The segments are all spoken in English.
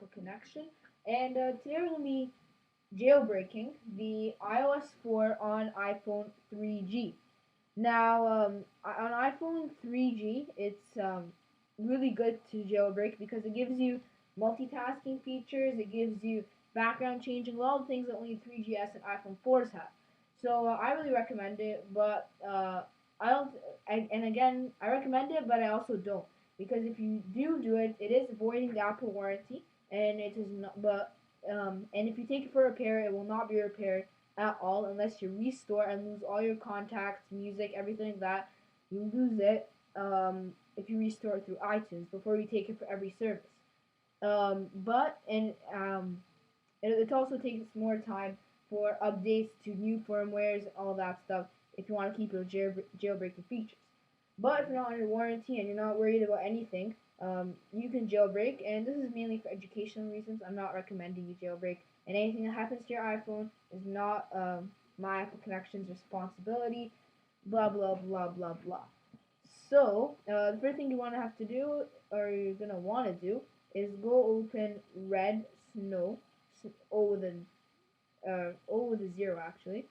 Apple connection. And today we're going to be jailbreaking the iOS 4 on iPhone 3G. Now, on iPhone 3G, it's really good to jailbreak because it gives you multitasking features, it gives you background changing, a lot of things that only 3GS and iPhone 4s have. So I really recommend it, but I don't. And again, I recommend it, but I also don't because if you do it, it is voiding the Apple warranty, and it is not. But and if you take it for repair, it will not be repaired at all unless you restore and lose all your contacts, music, everything like that. You lose it if you restore it through iTunes before you take it for every service. But and it also takes more time for updates to new firmwares and all that stuff if you want to keep your jailbreaking features. But if you're not under warranty and you're not worried about anything, you can jailbreak, and this is mainly for educational reasons. I'm not recommending you jailbreak, and anything that happens to your iPhone is not my Apple Connection's responsibility. Blah blah blah blah blah. So the first thing you want to have to do, or you're gonna want to do, is go open redsn0w, O with a zero actually,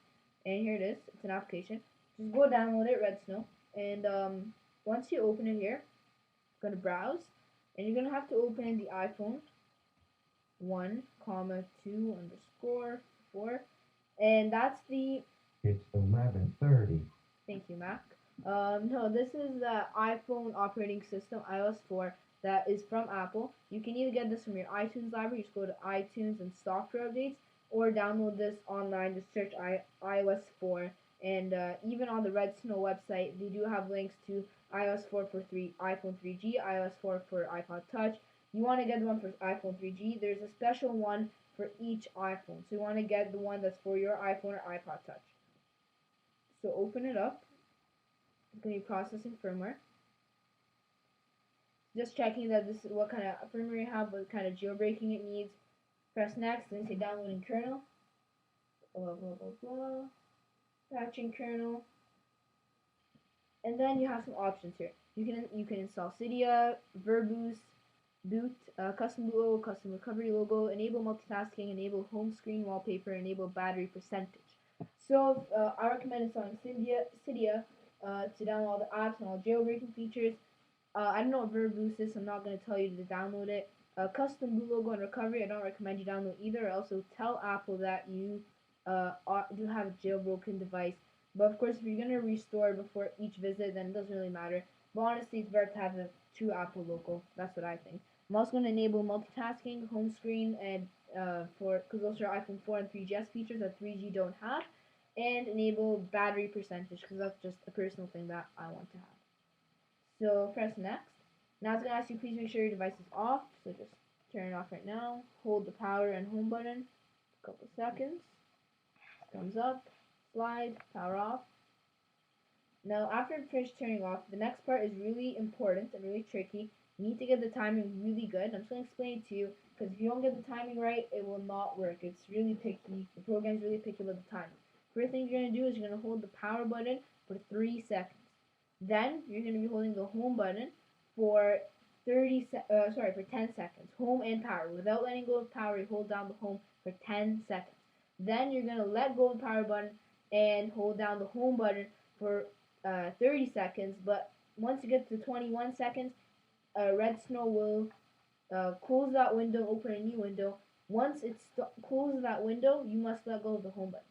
and here it is. It's an application. Just go download it, redsn0w, and once you open it here, go to browse, and you're gonna have to open the iPhone 1, comma 2 underscore 4, and that's the. It's 11:30. Thank you, Mac. No, this is the iPhone operating system, iOS 4, that is from Apple. You can either get this from your iTunes library, just go to iTunes and software updates, or download this online, just search iOS 4. And even on the redsn0w website, they do have links to iOS 4 for iPhone 3G, iOS 4 for iPod Touch. You want to get the one for iPhone 3G. There's a special one for each iPhone. So you want to get the one that's for your iPhone or iPod Touch. So open it up. It's going to be processing firmware. Just checking that this is what kind of firmware you have, what kind of jailbreaking it needs. Press next, then say downloading kernel. Blah blah blah blah. Patching kernel. And then you have some options here. You can install Cydia, verboost, boot, custom boot logo, custom recovery logo, enable multitasking, enable home screen wallpaper, enable battery percentage. So I recommend installing Cydia to download all the apps and all jailbreaking features. I don't know what verboost is, so I'm not going to tell you to download it. Custom boot logo and recovery, I don't recommend you download either. I also tell Apple that you do have a jailbroken device. But of course, if you're going to restore before each visit, then it doesn't really matter. But honestly, it's better to have a true Apple logo. That's what I think. I'm also going to enable multitasking, home screen, and because those are iPhone 4 and 3GS features that 3G don't have, and enable battery percentage because that's just a personal thing that I want to have. So press next. Now it's going to ask you please make sure your device is off. So just turn it off right now. Hold the power and home button. A couple seconds. Thumbs up. Slide. Power off. Now after it finishes turning off, the next part is really important and really tricky. You need to get the timing really good. I'm just going to explain it to you because if you don't get the timing right, it will not work. It's really picky. The program's really picky about the timing. First thing you're going to do is you're going to hold the power button for 3 seconds. Then you're going to be holding the home button for for 10 seconds. Home and power. Without letting go of power, you hold down the home for 10 seconds. Then you're going to let go of the power button and hold down the home button for 30 seconds. But once you get to 21 seconds, redsn0w will close that window, open a new window. Once it closes that window, you must let go of the home button.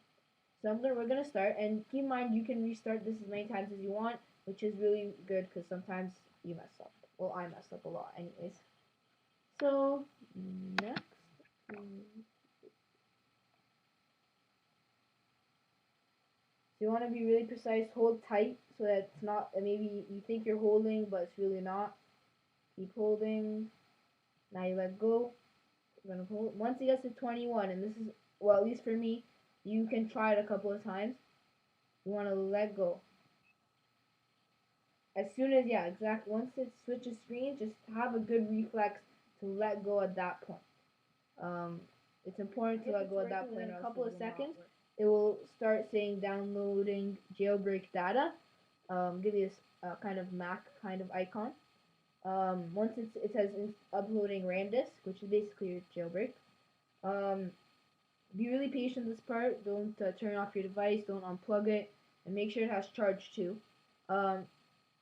So we're gonna start, and keep in mind you can restart this as many times as you want, which is really good because sometimes you mess up. Well, I mess up a lot, anyways. So next, so you want to be really precise. Hold tight so that it's not. Maybe you think you're holding, but it's really not. Keep holding. Now you let go. You're gonna hold. Once it gets to 21, and this is well, at least for me, you can try it a couple of times. You want to let go. As soon as, yeah, exactly. Once it switches screens, just have a good reflex to let go at that point. It's important to let go at that point. In a couple of seconds, it will start saying downloading jailbreak data. Give you a kind of Mac kind of icon. Once it says uploading RAM disk, which is basically your jailbreak. Be really patient this part. Don't turn off your device. Don't unplug it, and make sure it has charge too. Um,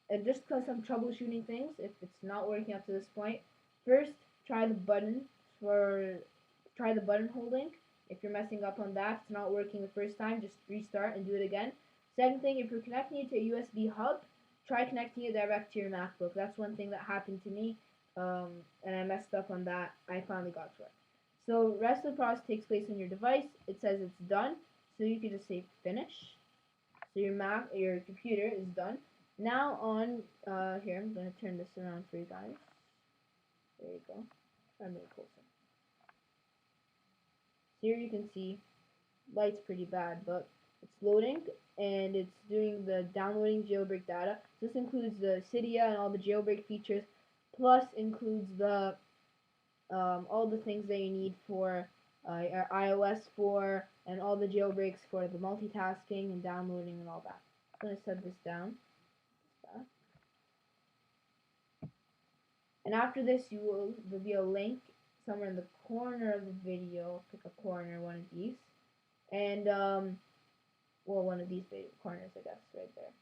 and just because some troubleshooting things, if it's not working up to this point, first try the button try the button holding. If you're messing up on that, if it's not working the first time, just restart and do it again. Second thing, if you're connecting it to a USB hub, try connecting it direct to your MacBook. That's one thing that happened to me, and I messed up on that. I finally got to it. So rest of the process takes place on your device. It says it's done, so you can just say finish. So your computer is done. Now on here, I'm gonna turn this around for you guys. There you go. I'm really closer. So here you can see light's pretty bad, but it's loading and it's doing the downloading jailbreak data. This includes the Cydia and all the jailbreak features, plus includes the all the things that you need for iOS4 and all the jailbreaks for the multitasking and downloading and all that. I'm gonna set this down. And after this, there'll be a link somewhere in the corner of the video. Pick a corner, one of these, and well, one of these corners, I guess, right there.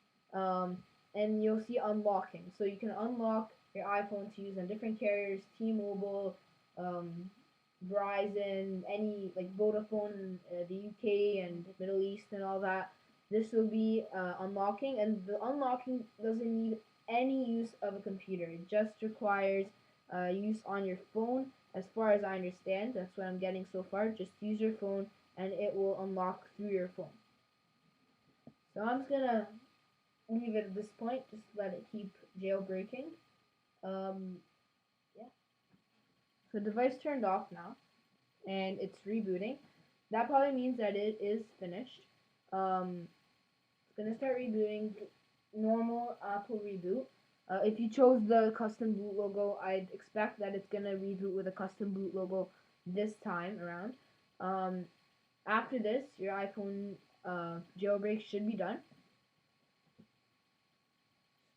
And you'll see unlocking. So you can unlock your iPhone to use on different carriers, T-Mobile, Verizon, any like Vodafone in the UK and Middle East and all that. This will be unlocking, and the unlocking doesn't need any use of a computer. It just requires use on your phone. As far as I understand, that's what I'm getting so far. Just use your phone, and it will unlock through your phone. So I'm just gonna leave it at this point. Just let it keep jailbreaking. Yeah. So the device turned off now, and it's rebooting. That probably means that it is finished. It's gonna start rebooting. Normal Apple reboot. If you chose the custom boot logo, I'd expect that it's gonna reboot with a custom boot logo this time around. After this, your iPhone jailbreak should be done.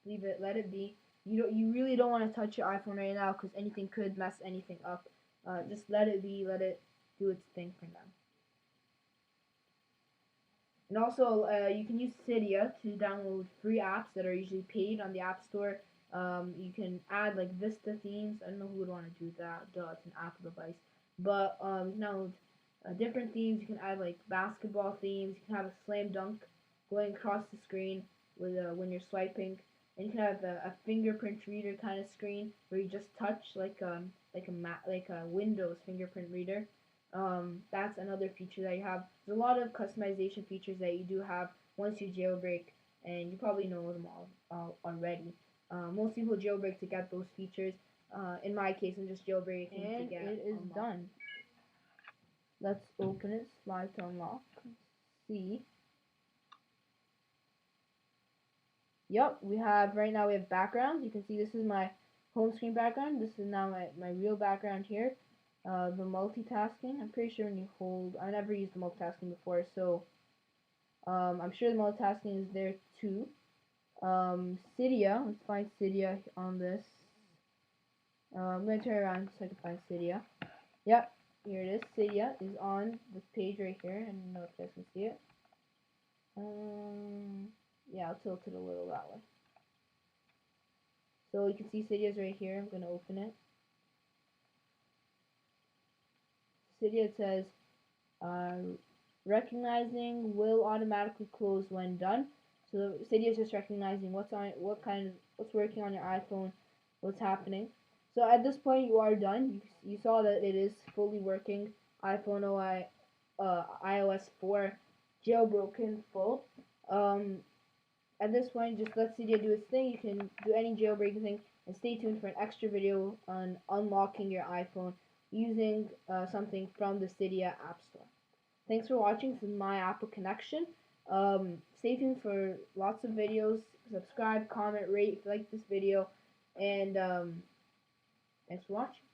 Leave it, let it be. You really don't want to touch your iPhone right now because anything could mess anything up. Just let it be, let it do its thing for now. And also, you can use Cydia to download free apps that are usually paid on the App Store. You can add like Vista themes. I don't know who would want to do that. Duh, it's an Apple device. But you can download different themes. You can add like basketball themes. You can have a slam dunk going across the screen with when you're swiping. And you can have a fingerprint reader kind of screen where you just touch like a Windows fingerprint reader. That's another feature that you have. There's a lot of customization features that you do have once you jailbreak, and you probably know them all already. Most people jailbreak to get those features. In my case, I'm just jailbreaking to get it is done. Let's open it, slide to unlock, see. Yep, right now we have backgrounds. You can see this is my home screen background. This is now my real background here. The multitasking, I'm pretty sure when you hold, I never used the multitasking before, so I'm sure the multitasking is there too. Cydia, let's find Cydia on this. I'm going to turn around so I can find Cydia. Yep, here it is. Cydia is on this page right here, and I don't know if you guys can see it. Yeah, I'll tilt it a little that way. So you can see Cydia is right here. I'm going to open it. Cydia says, recognizing will automatically close when done. So Cydia is just recognizing what's working on your iPhone, what's happening. So at this point, you are done. You saw that it is fully working. iPhone iOS4 jailbroken full. At this point, just let Cydia do its thing. You can do any jailbreaking thing, and stay tuned for an extra video on unlocking your iPhone using something from the Cydia App Store. Thanks for watching. This is my Apple Connection. Stay tuned for lots of videos. Subscribe, comment, rate if you like this video, and thanks for watching.